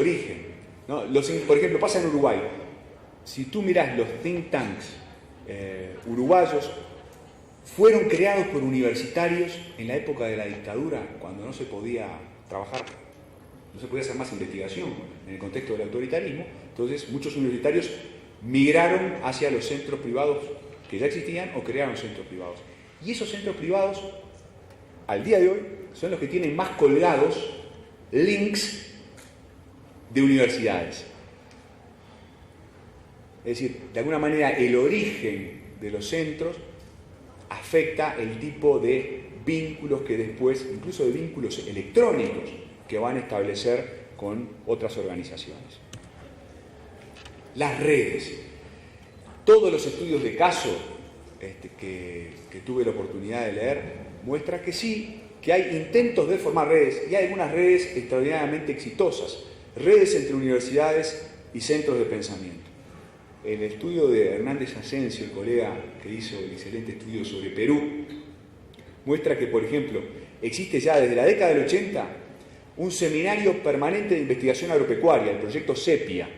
origen, ¿no? Por ejemplo, pasa en Uruguay. Si tú mirás los think tanks uruguayos, fueron creados por universitarios en la época de la dictadura, cuando no se podía trabajar, no se podía hacer más investigación en el contexto del autoritarismo. Entonces muchos universitarios migraron hacia los centros privados que ya existían o crearon centros privados. Y esos centros privados, al día de hoy, son los que tienen más colgados links de universidades. Es decir, de alguna manera el origen de los centros afecta el tipo de vínculos que después, incluso de vínculos electrónicos, que van a establecer con otras organizaciones. Las redes. Todos los estudios de caso que tuve la oportunidad de leer muestran que sí, que hay intentos de formar redes, y hay algunas redes extraordinariamente exitosas, redes entre universidades y centros de pensamiento. El estudio de Hernández Asensio, el colega que hizo el excelente estudio sobre Perú, muestra que, por ejemplo, existe ya desde la década del 80 un seminario permanente de investigación agropecuaria, el proyecto SEPIA.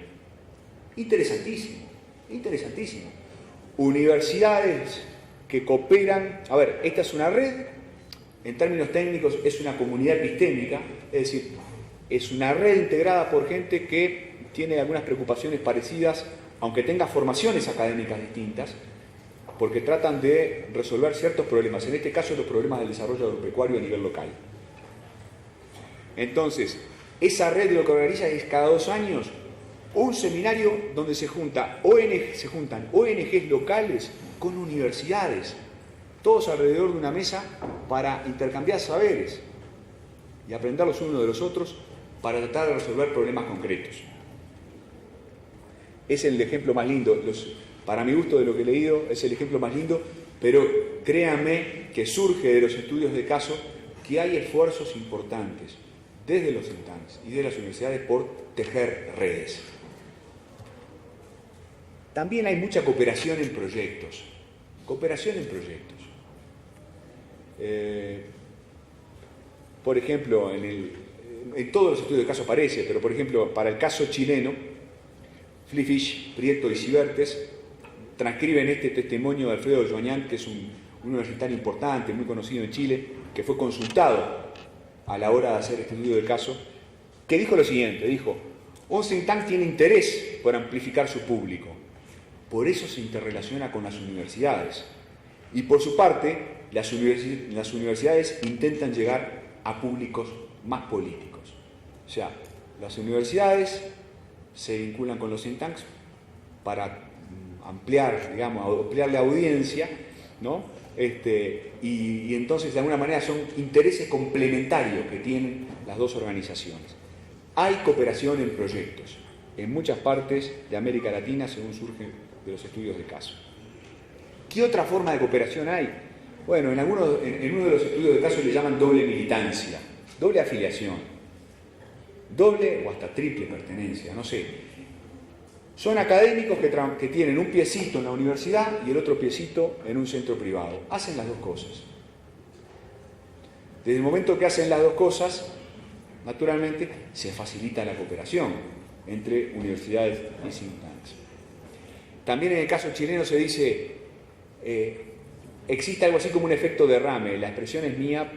Interesantísimo, interesantísimo. Universidades que cooperan. A ver, esta es una red, en términos técnicos es una comunidad epistémica, es decir, es una red integrada por gente que tiene algunas preocupaciones parecidas, aunque tenga formaciones académicas distintas, porque tratan de resolver ciertos problemas, en este caso los problemas del desarrollo agropecuario a nivel local. Entonces, esa red de lo que organiza es cada 2 años un seminario donde se juntan ONGs locales con universidades, todos alrededor de una mesa para intercambiar saberes y aprender los unos de los otros para tratar de resolver problemas concretos. Es el ejemplo más lindo, para mi gusto de lo que he leído, es el ejemplo más lindo, pero créanme que surge de los estudios de caso que hay esfuerzos importantes desde los think tanks y de las universidades por tejer redes. También hay mucha cooperación en proyectos. Cooperación en proyectos. Por ejemplo, en todos los estudios de caso aparece, pero por ejemplo, para el caso chileno, Flifish, Prieto y Cibertes transcriben este testimonio de Alfredo Joañán, que es un universitario importante, muy conocido en Chile, que fue consultado a la hora de hacer este estudio de caso, que dijo lo siguiente, dijo: un think tank tiene interés por amplificar su público, por eso se interrelaciona con las universidades, y por su parte, las universidades intentan llegar a públicos más políticos. O sea, las universidades se vinculan con los think tanks para ampliar la audiencia, ¿no? Y entonces de alguna manera son intereses complementarios que tienen las dos organizaciones. Hay cooperación en proyectos en muchas partes de América Latina según surgen de los estudios de caso. ¿Qué otra forma de cooperación hay? Bueno, en uno de los estudios de caso le llaman doble militancia, doble afiliación, doble o hasta triple pertenencia, no sé. Son académicos que tienen un piecito en la universidad y el otro piecito en un centro privado. Hacen las dos cosas. Desde el momento que hacen las dos cosas, naturalmente, se facilita la cooperación entre universidades y think tanks. También en el caso chileno se dice, existe algo así como un efecto derrame, la expresión es mía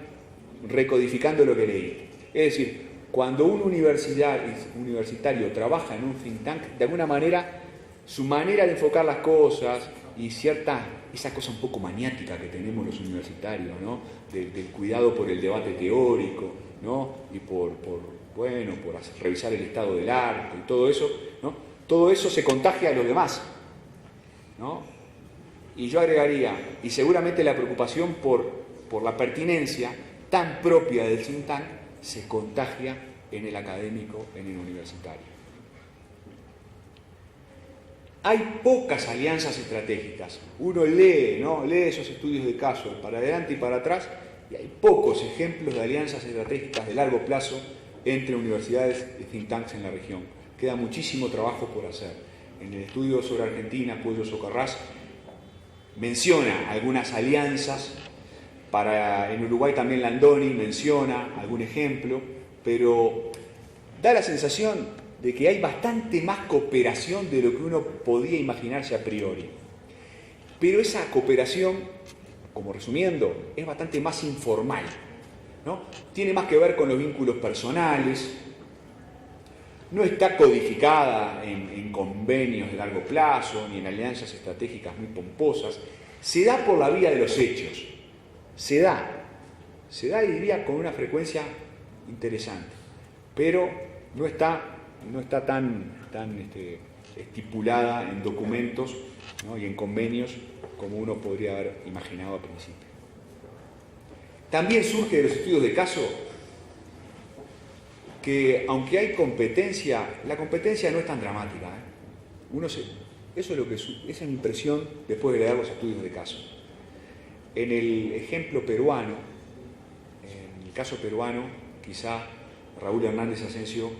recodificando lo que leí. Es decir, cuando un universitario trabaja en un think tank, de alguna manera, su manera de enfocar las cosas y esa cosa un poco maniática que tenemos los universitarios, ¿no? Del cuidado por el debate teórico, ¿no? Y por revisar el estado del arte y todo eso, ¿no? Todo eso se contagia a los demás, ¿no? Y yo agregaría, y seguramente la preocupación por la pertinencia tan propia del think tank se contagia en el académico, en el universitario. Hay pocas alianzas estratégicas. Uno lee esos estudios de caso para adelante y para atrás, y hay pocos ejemplos de alianzas estratégicas de largo plazo entre universidades y think tanks en la región. Queda muchísimo trabajo por hacer. En el estudio sobre Argentina, Puello Socarrás menciona algunas alianzas. En Uruguay también Landoni menciona algún ejemplo, pero da la sensación de que hay bastante más cooperación de lo que uno podía imaginarse a priori. Pero esa cooperación, como resumiendo, es bastante más informal, ¿no? Tiene más que ver con los vínculos personales, no está codificada en convenios de largo plazo ni en alianzas estratégicas muy pomposas, se da por la vía de los hechos, se da y diría con una frecuencia interesante, pero no está tan estipulada en documentos, ¿no? Y en convenios como uno podría haber imaginado al principio. También surge de los estudios de caso que, aunque hay competencia, la competencia no es tan dramática, esa es mi impresión después de leer los estudios de caso. En el ejemplo peruano, en el caso peruano, quizá Raúl Hernández Asensio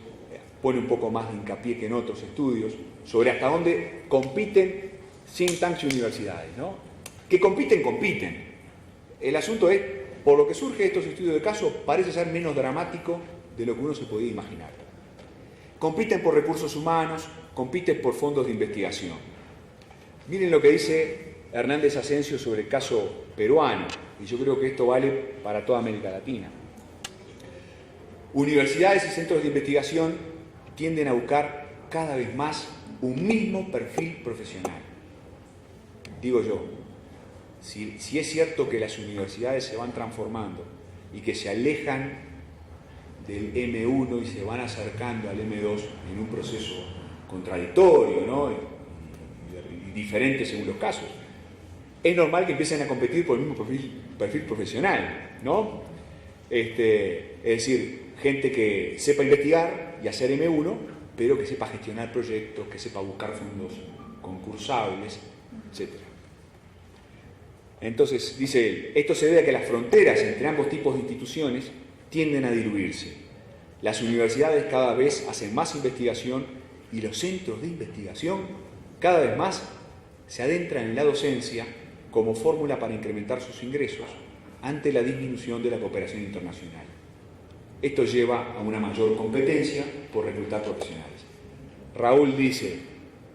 pone un poco más de hincapié que en otros estudios sobre hasta dónde compiten think tanks y universidades, ¿no? Que compiten. El asunto es, por lo que surge de estos estudios de caso, parece ser menos dramático de lo que uno se podía imaginar. Compiten por recursos humanos, compiten por fondos de investigación. Miren lo que dice Hernández Asensio sobre el caso peruano, y yo creo que esto vale para toda América Latina. Universidades y centros de investigación tienden a buscar cada vez más un mismo perfil profesional. Digo yo, si es cierto que las universidades se van transformando y que se alejan del M1 y se van acercando al M2 en un proceso contradictorio, ¿no? y diferente según los casos, es normal que empiecen a competir por el mismo perfil profesional, ¿no? Es decir, gente que sepa investigar y hacer M1, pero que sepa gestionar proyectos, que sepa buscar fondos concursables, etc. Entonces, dice él, esto se debe a que las fronteras entre ambos tipos de instituciones tienden a diluirse. Las universidades cada vez hacen más investigación y los centros de investigación cada vez más se adentran en la docencia como fórmula para incrementar sus ingresos ante la disminución de la cooperación internacional. Esto lleva a una mayor competencia por reclutar profesionales. Raúl dice,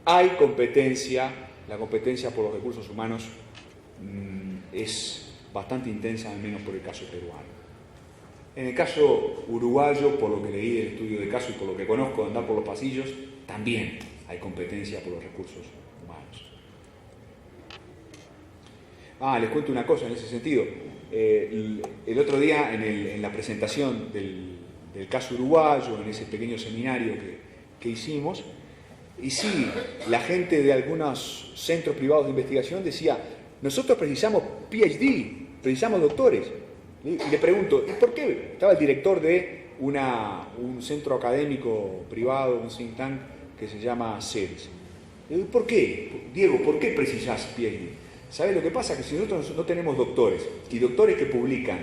hay competencia, la competencia por los recursos humanos es bastante intensa, al menos por el caso peruano. En el caso uruguayo, por lo que leí del estudio de caso y por lo que conozco de andar por los pasillos, también hay competencia por los recursos humanos. Les cuento una cosa en ese sentido. El otro día, en la presentación del caso uruguayo, en ese pequeño seminario que hicimos, y sí, la gente de algunos centros privados de investigación decía, nosotros precisamos PhD, precisamos doctores. Y le pregunto, ¿y por qué? Estaba el director de un centro académico privado, un think tank que se llama CEDES. ¿Por qué? Diego, ¿por qué precisás PhD? ¿Sabes lo que pasa? Que si nosotros no tenemos doctores, y doctores que publican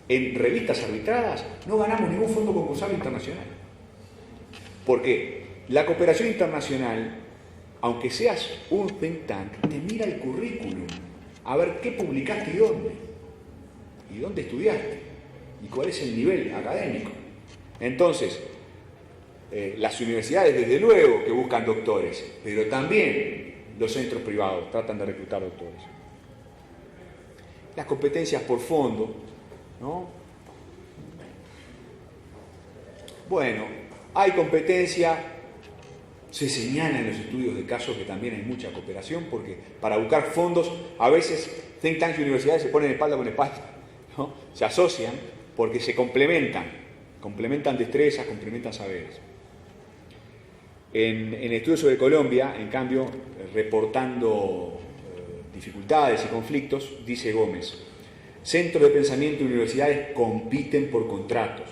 en revistas arbitradas, no ganamos ningún fondo concursable internacional. ¿Por qué? La cooperación internacional, aunque seas un think tank, te mira el currículum, a ver qué publicaste y dónde estudiaste, y cuál es el nivel académico. Entonces, las universidades desde luego que buscan doctores, pero también los centros privados tratan de reclutar doctores. Las competencias por fondo, ¿no? Bueno, hay competencia, se señala en los estudios de caso que también hay mucha cooperación, porque para buscar fondos, a veces think tanks y universidades se ponen espalda con espalda, ¿no? Se asocian porque se complementan destrezas, complementan saberes. En estudios sobre Colombia, en cambio, reportando dificultades y conflictos, dice Gómez, centros de pensamiento y universidades compiten por contratos.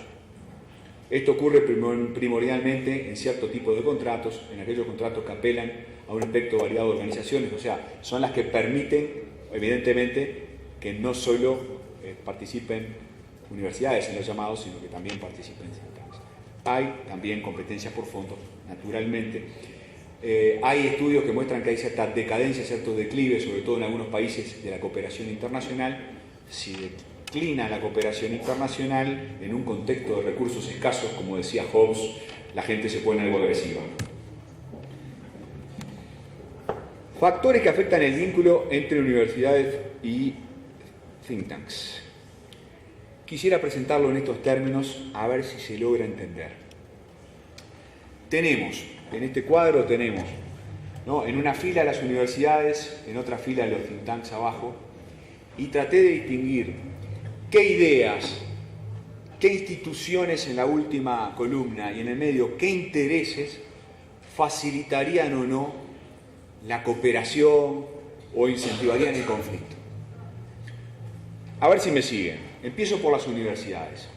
Esto ocurre primordialmente en cierto tipo de contratos, en aquellos contratos que apelan a un espectro variado de organizaciones, o sea, son las que permiten, evidentemente, que no solo participen universidades en los llamados, sino que también participen centros. Hay también competencia por fondos, naturalmente. Hay estudios que muestran que hay cierta decadencia, cierto declive, sobre todo en algunos países de la cooperación internacional. Si declina la cooperación internacional en un contexto de recursos escasos, como decía Hobbes, la gente se pone algo agresiva. Factores que afectan el vínculo entre universidades y think tanks. Quisiera presentarlo en estos términos a ver si se logra entender. Tenemos, en este cuadro tenemos, ¿no?, en una fila las universidades, en otra fila los think tanks abajo, y traté de distinguir qué ideas, qué instituciones en la última columna y en el medio, qué intereses facilitarían o no la cooperación o incentivarían el conflicto. A ver si me siguen. Empiezo por las universidades.